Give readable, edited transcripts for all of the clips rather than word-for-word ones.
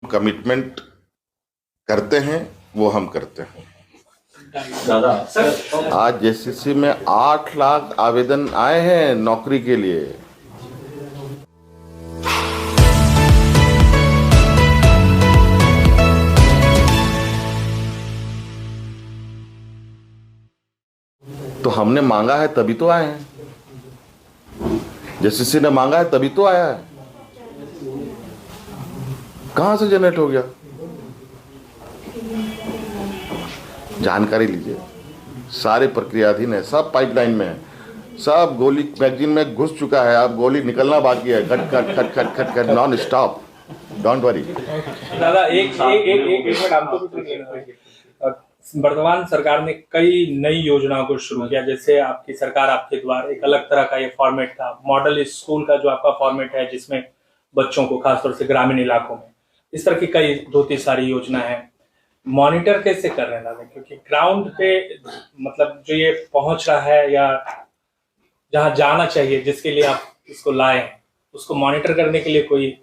Commitment करते हैं वो हम करते हैं। दादा आज जेसीसी में 8 लाख आवेदन आए हैं नौकरी के लिए। तो हमने मांगा है तभी तो आए हैं, जेसीसी ने मांगा है तभी तो आया है। कहां से जनरेट हो गया? जानकारी लीजिए, सारे प्रक्रियाधीन है, सब पाइपलाइन में है, सब गोली मैगजीन में घुस चुका है। अब गोली निकलना बाकी है, खट खट खट खट खट खट नॉन स्टॉप। Don't worry. दादा एक मिनट आपको भी वर्तमान सरकार ने कई नई योजनाओं को शुरू किया, जैसे आपकी सरकार आपके द्वारा एक अलग तरह का ये फॉर्मेट था, मॉडल स्कूल का जो आपका फॉर्मेट है, जिसमें बच्चों को खासतौर से ग्रामीण इलाकों में इस तरह की कई 2-3 सारी योजना है। मॉनिटर कैसे कर रहे हैं दादा, क्योंकि ग्राउंड पे मतलब जो ये पहुंच रहा है या जहां जाना चाहिए, जिसके लिए आप इसको लाए हैं, उसको मॉनिटर करने के लिए कोई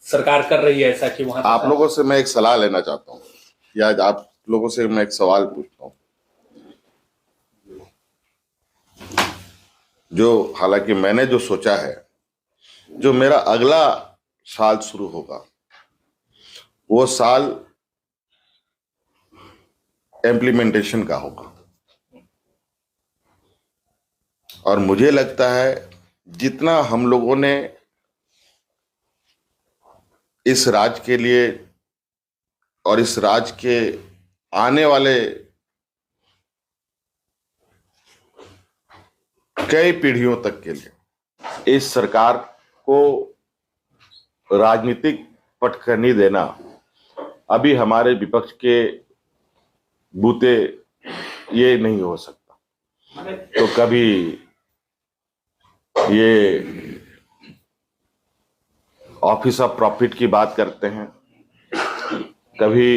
सरकार कर रही है ऐसा कि वहां आप लोगों से मैं एक सलाह लेना चाहता हूँ, या आप लोगों से मैं एक सवाल पूछता हूँ, जो हालांकि मैंने जो सोचा है, जो मेरा अगला साल शुरू होगा वो साल इम्प्लीमेंटेशन का होगा। और मुझे लगता है जितना हम लोगों ने इस राज्य के लिए और इस राज्य के आने वाले कई पीढ़ियों तक के लिए इस सरकार को राजनीतिक पटखनी देना अभी हमारे विपक्ष के बूते ये नहीं हो सकता। तो कभी ये ऑफिस ऑफ प्रॉफिट की बात करते हैं, कभी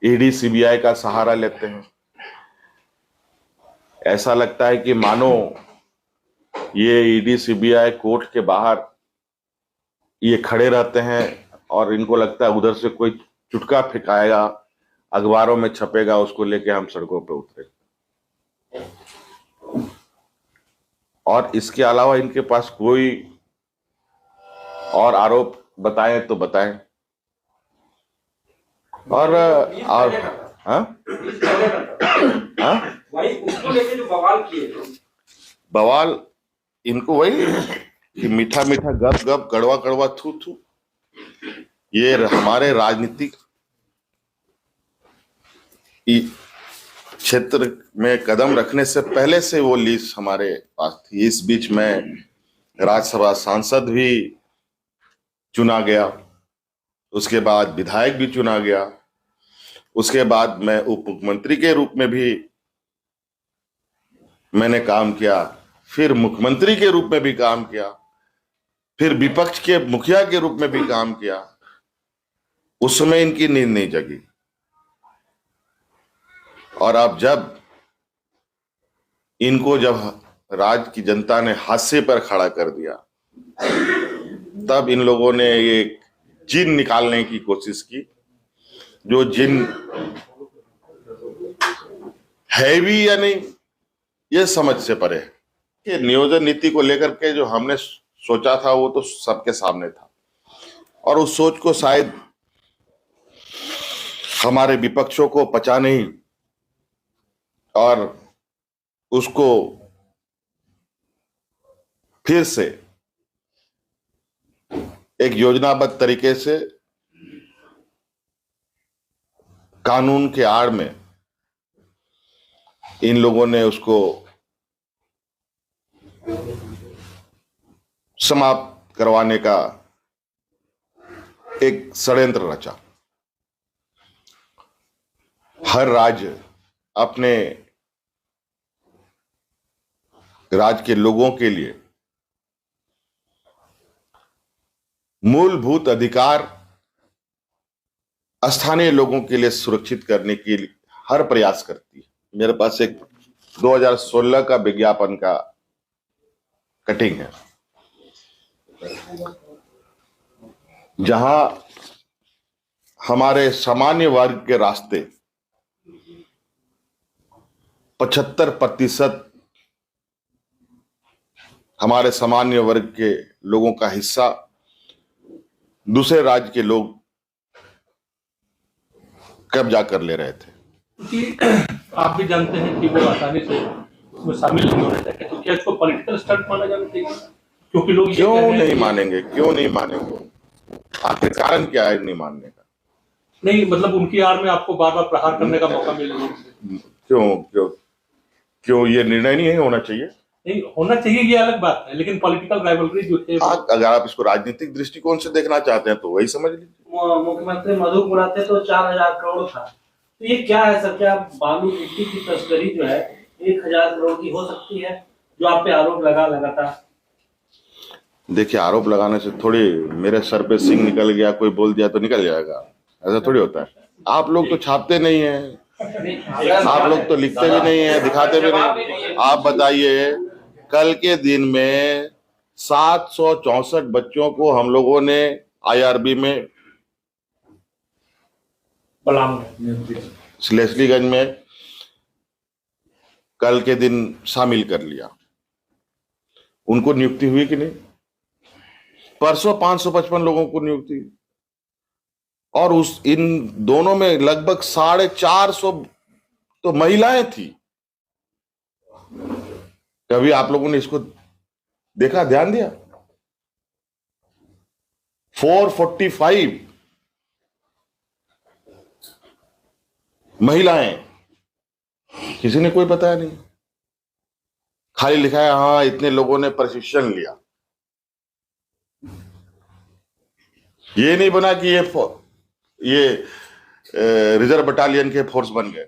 ईडी सीबीआई का सहारा लेते हैं। ऐसा लगता है कि मानो ये ईडी सीबीआई कोर्ट के बाहर ये खड़े रहते हैं और इनको लगता है उधर से कोई चुटका फेंकाएगा, अखबारों में छपेगा, उसको लेके हम सड़कों पे उतरे। और इसके अलावा इनके पास कोई और आरोप बताएं तो बताएं। और हाँ वही उसको लेके जो बवाल किए, बवाल इनको वही कि मीठा मीठा गप गप, कड़वा कड़वा थू थू। ये हमारे राजनीतिक क्षेत्र में कदम रखने से पहले से वो लिस्ट हमारे पास थी। इस बीच में राज्यसभा सांसद भी चुना गया, उसके बाद विधायक भी चुना गया, उसके बाद मैं उप मुख्यमंत्री के रूप में भी मैंने काम किया, फिर मुख्यमंत्री के रूप में भी काम किया, फिर विपक्ष के मुखिया के रूप में भी काम किया। उस समय इनकी नींद नहीं जगी। और अब जब इनको राज्य की जनता ने हादसे पर खड़ा कर दिया, तब इन लोगों ने ये जिन निकालने की कोशिश की, जो जिन है भी या नहीं ये समझ से परे है। कि नियोजन नीति को लेकर के जो हमने सोचा था वो तो सबके सामने था, और उस सोच को शायद हमारे विपक्षों को पचा नहीं, और उसको फिर से एक योजनाबद्ध तरीके से कानून के आड़ में इन लोगों ने उसको समाप्त करवाने का एक षड्यंत्र रचा। हर राज्य अपने राज्य के लोगों के लिए मूलभूत अधिकार स्थानीय लोगों के लिए सुरक्षित करने के लिए हर प्रयास करती है। मेरे पास एक 2016 का विज्ञापन का कटिंग है। जहां हमारे सामान्य वर्ग के रास्ते 75% हमारे सामान्य वर्ग के लोगों का हिस्सा दूसरे राज्य के लोग कब्जा कर ले रहे थे। क्योंकि आप भी जानते हैं कि वो आसानी से उसमें शामिल नहीं होना चाहिए, तो क्या इसको पॉलिटिकल स्टंट माना जाना चाहिए? क्योंकि लोग ये क्यों कह रहे हैं नहीं कि- मानेंगे, क्यों नहीं मानेंगे? आखिर कारण क्या है नहीं मानने का? नहीं, मतलब उनकी आड़ में आपको बार बार प्रहार करने का मौका मिल रहा है। क्यों क्यों क्यों ये निर्णय नहीं होना चाहिए? नहीं होना चाहिए, ये अलग बात है, लेकिन पॉलिटिकल राइवलरी जो है अगर आप इसको राजनीतिक दृष्टिकोण से देखना चाहते हैं तो वही समझ लीजिए। मुख्यमंत्री मधु बुलाते तो 4,000 करोड़ था, तो ये क्या है सर? क्या बालू मिट्टी की तस्करी जो है 1,000 करोड़ की हो सकती है, जो आप पे आरोप लगातार? देखिए, आरोप लगाने से थोड़ी मेरे सर पे सिंह निकल गया, कोई बोल दिया तो निकल जाएगा, ऐसा थोड़ी होता है। आप लोग तो छापते नहीं हैं, आप लोग तो लिखते भी नहीं है, दिखाते भी नहीं। आप बताइए, कल के दिन में 764 बच्चों को हम लोगों ने आईआरबी में, लेस्लीगंज में कल के दिन शामिल कर लिया। उनको नियुक्ति हुई कि नहीं? परसों 555 लोगों को नियुक्ति, और उस इन दोनों में लगभग 450 तो महिलाएं थी। कभी आप लोगों ने इसको देखा, ध्यान दिया? 445 महिलाएं, किसी ने कोई बताया नहीं, खाली लिखा है हाँ इतने लोगों ने प्रशिक्षण लिया। ये नहीं बना कि ये रिजर्व बटालियन के फोर्स बन गए।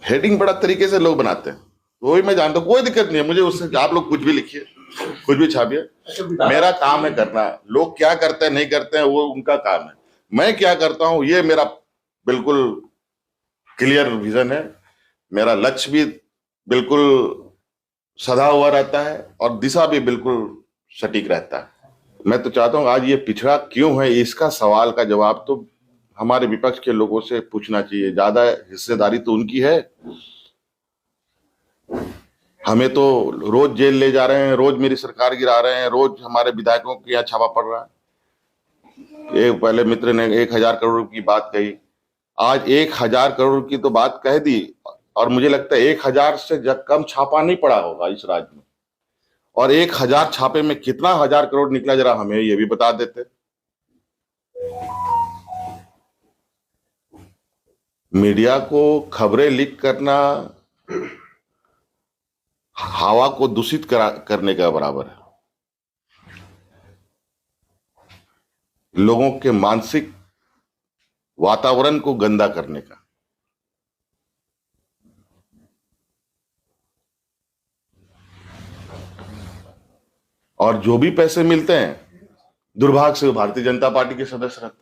हेडिंग बड़ा तरीके से लोग बनाते हैं, वो भी मैं जानता हूं, कोई दिक्कत नहीं है मुझे उससे। आप लोग कुछ भी लिखिए, कुछ भी छापिए, मेरा काम है करना। लोग क्या करते हैं नहीं करते हैं वो उनका काम है, मैं क्या करता हूं ये मेरा बिल्कुल क्लियर विजन है। मेरा लक्ष्य भी बिल्कुल सधा हुआ रहता है और दिशा भी बिल्कुल सटीक रहता है। मैं तो चाहता हूं आज ये पिछड़ा क्यों है, इसका सवाल का जवाब तो हमारे विपक्ष के लोगों से पूछना चाहिए। ज्यादा हिस्सेदारी तो उनकी है। हमें तो रोज जेल ले जा रहे हैं, रोज मेरी सरकार गिरा रहे हैं, रोज हमारे विधायकों के यहाँ छापा पड़ रहा है। एक पहले मित्र ने 1,000 करोड़ की बात कही, आज 1,000 करोड़ की तो बात कह दी, और मुझे लगता है 1,000 से कम छापा नहीं पड़ा होगा इस राज्य में। और 1,000 छापे में कितना 1,000 करोड़ निकला जरा हमें ये भी बता देते। मीडिया को खबरें लीक करना हवा को दूषित करने का बराबर है, लोगों के मानसिक वातावरण को गंदा करने का। और जो भी पैसे मिलते हैं दुर्भाग्य से वो भारतीय जनता पार्टी के सदस्य रहते हैं।